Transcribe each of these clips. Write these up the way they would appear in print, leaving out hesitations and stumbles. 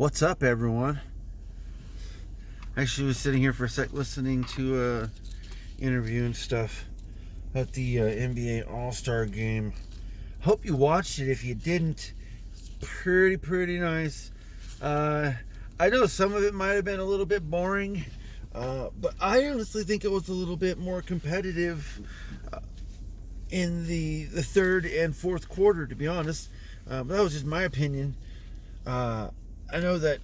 What's up, everyone? Actually, was sitting here for a sec listening to interview and stuff at the NBA All-Star game. Hope you watched it. If you didn't, it's pretty nice. I know some of it might have been a little bit boring, but I honestly think it was a little bit more competitive in the third and fourth quarter, to be honest. But that was just my opinion. I know that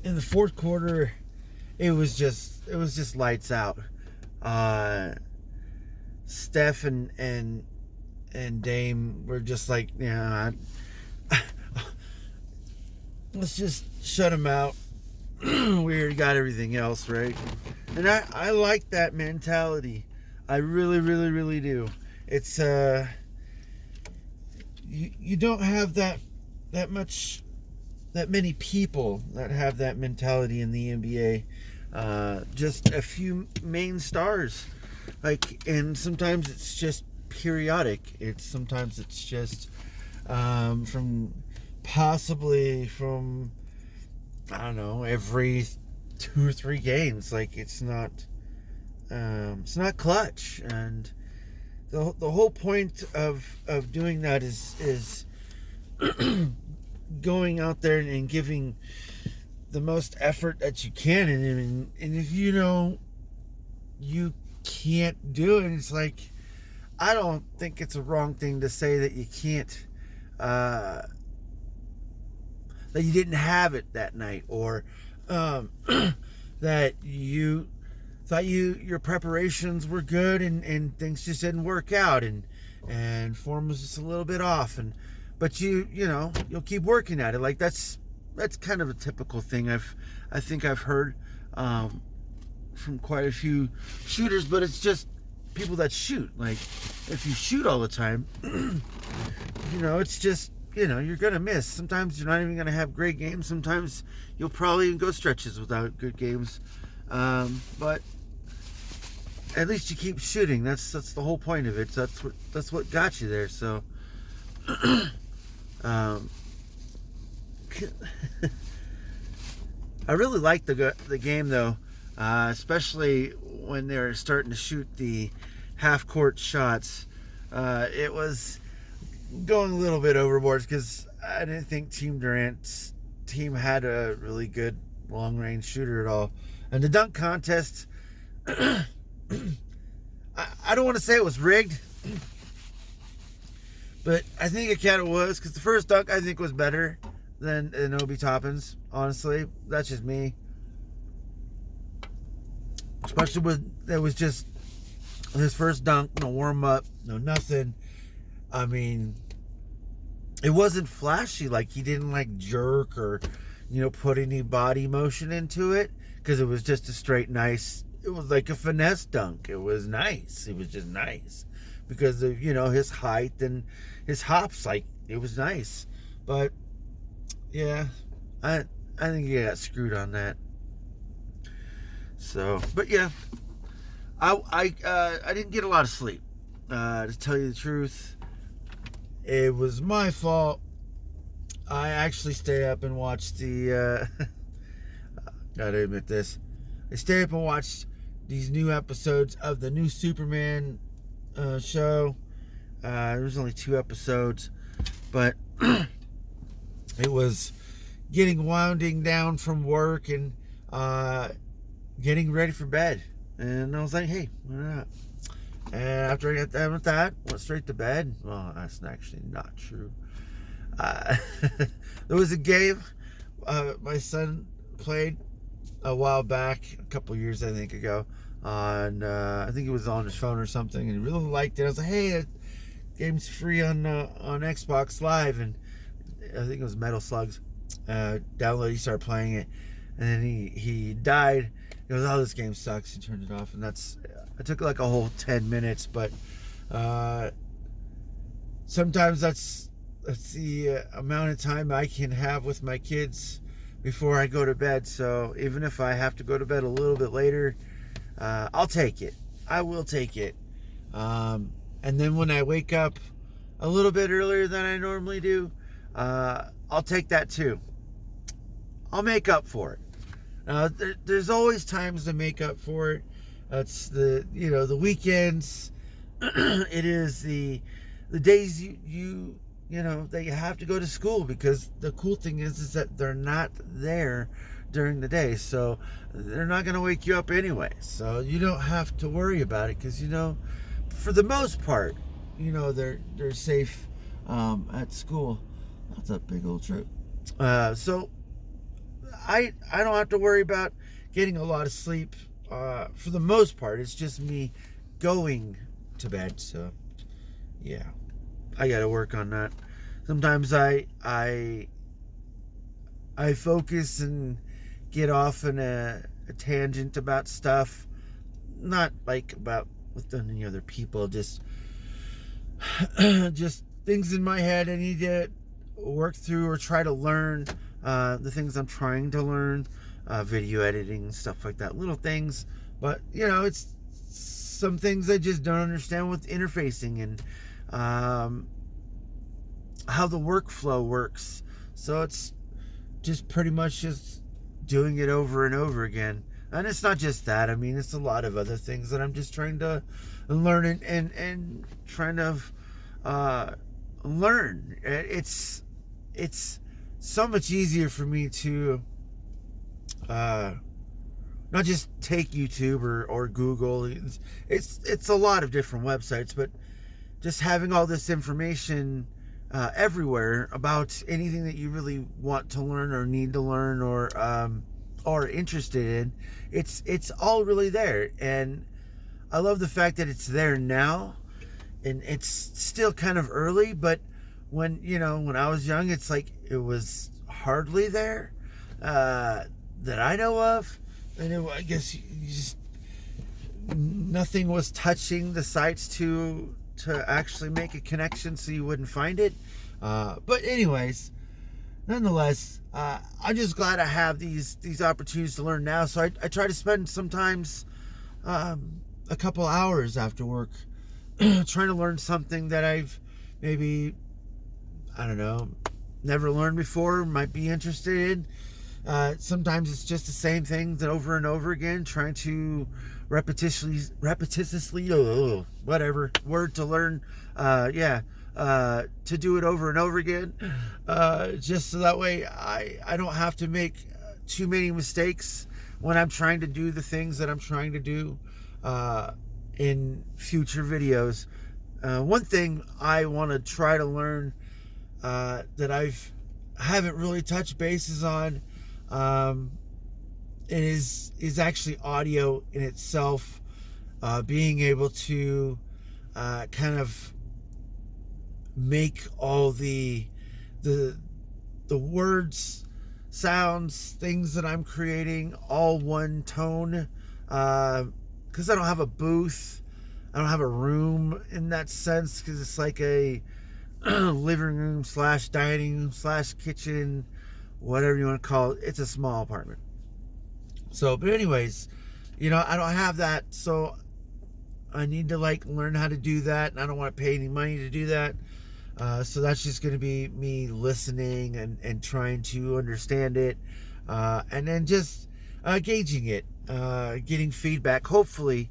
in the fourth quarter, it was just lights out. Steph and Dame were just like, yeah, let's just shut them out. We already got everything else, right? And I like that mentality. I really do. It's you don't have that many people that have that mentality in the NBA. Just a few main stars, and sometimes it's just periodic. Sometimes it's just from I don't know, every 2 or 3 games. It's not clutch, and the whole point of doing that is going out there and giving the most effort that you can, and if you know you can't do it, it's like, I don't think it's a wrong thing to say that you can't, that you didn't have it that night, or that you thought your preparations were good and things just didn't work out, and form was just a little bit off, but you'll keep working at it. That's kind of a typical thing I think I've heard from quite a few shooters, but it's just people that shoot. If you shoot all the time, it's just, you're gonna miss. Sometimes you're not even gonna have great games. Sometimes you'll probably even go stretches without good games, but at least you keep shooting. That's the whole point of it. That's what got you there. So I really liked the game, though, especially when they were starting to shoot the half-court shots. It was going a little bit overboard because I didn't think Team Durant's team had a really good long-range shooter at all. And the dunk contest, I don't want to say it was rigged, but I think it kind of was, because the first dunk, I think, was better than Obi Toppin's. Honestly, that's just me. Especially with, it was just his first dunk, no warm up, no nothing. I mean, it wasn't flashy. He didn't jerk or put any body motion into it, because it was just a straight nice. It was like a finesse dunk. It was nice. It was just nice because of his height and his hops. It was nice. But yeah, I think he got screwed on that. So, but yeah, I didn't get a lot of sleep, to tell you the truth. It was my fault. I actually stayed up and watched the gotta admit this, I stayed up and watched these new episodes of the new Superman show. There was only 2 episodes, but it was winding down from work and getting ready for bed. And I was like, hey, why not? And after I got done with that, went straight to bed. Well, that's actually not true. There was a game my son played a while back, a couple years I think ago, on I think it was on his phone or something, and he really liked it. I was like, hey, that game's free on Xbox Live, and I think it was Metal Slugs. Download, he started playing it, and then he died. He goes, oh, this game sucks. He turned it off, and it took a whole 10 minutes, but sometimes that's the amount of time I can have with my kids before I go to bed. So even if I have to go to bed a little bit later, I'll take it. I will take it. And then when I wake up a little bit earlier than I normally do, I'll take that too. I'll make up for it. There's always times to make up for it. It's the weekends. It is the days that you have to go to school, because the cool thing is that they're not there during the day, so they're not going to wake you up anyway, so you don't have to worry about it, because for the most part they're safe at school. That's a big old trip. So I don't have to worry about getting a lot of sleep. For the most part, it's just me going to bed. So yeah, I got to work on that. Sometimes I focus and get off in a tangent about stuff, not like about with any other people, just just things in my head I need to work through or try to learn. The things I'm trying to learn, video editing, stuff like that, little things. But it's some things I just don't understand with interfacing and how the workflow works. So it's just pretty much just doing it over and over again. And it's not just that. I mean, it's a lot of other things that I'm just trying to learn and trying to learn. It's so much easier for me to not just take YouTube or Google. It's a lot of different websites, but just having all this information everywhere about anything that you really want to learn or need to learn or interested in, it's all really there. And I love the fact that it's there now, and it's still kind of early, but when I was young, it's like it was hardly there that I know of, and I guess you just nothing was touching the sites to actually make a connection, so you wouldn't find it. But anyways, nonetheless, I'm just glad I have these opportunities to learn now. So I try to spend sometimes a couple hours after work trying to learn something that I've maybe, I don't know, never learned before, might be interested in. Sometimes it's just the same things over and over again, trying to repetitiously, whatever word to learn, to do it over and over again, just so that way I don't have to make too many mistakes when I'm trying to do the things that I'm trying to do in future videos. One thing I want to try to learn that haven't really touched bases on, it is actually audio in itself, being able to kind of make all the words, sounds, things that I'm creating all one tone, because I don't have a booth, I don't have a room in that sense, because it's like a living room / dining room / kitchen, whatever you want to call it. It's a small apartment. So, but anyways, I don't have that, so I need to learn how to do that, and I don't want to pay any money to do that. So that's just going to be me listening and trying to understand it, and then just gauging it, getting feedback, hopefully,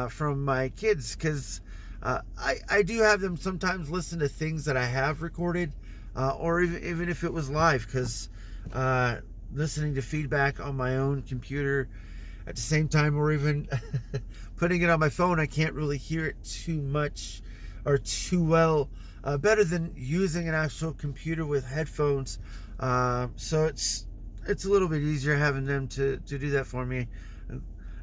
from my kids, because I do have them sometimes listen to things that I have recorded, or even if it was live, because listening to feedback on my own computer at the same time, or even putting it on my phone, I can't really hear it too much or too well, better than using an actual computer with headphones. So it's a little bit easier having them to do that for me.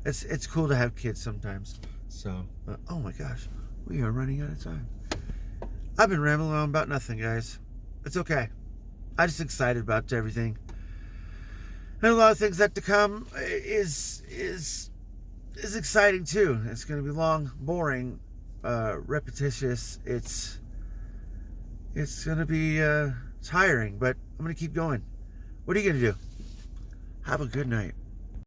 It's cool to have kids sometimes. So oh my gosh, we are running out of time. I've been rambling on about nothing, guys. It's okay. I'm just excited about everything. And a lot of things that to come is exciting too. It's going to be long, boring, repetitious. It's going to be tiring, but I'm going to keep going. What are you going to do? Have a good night.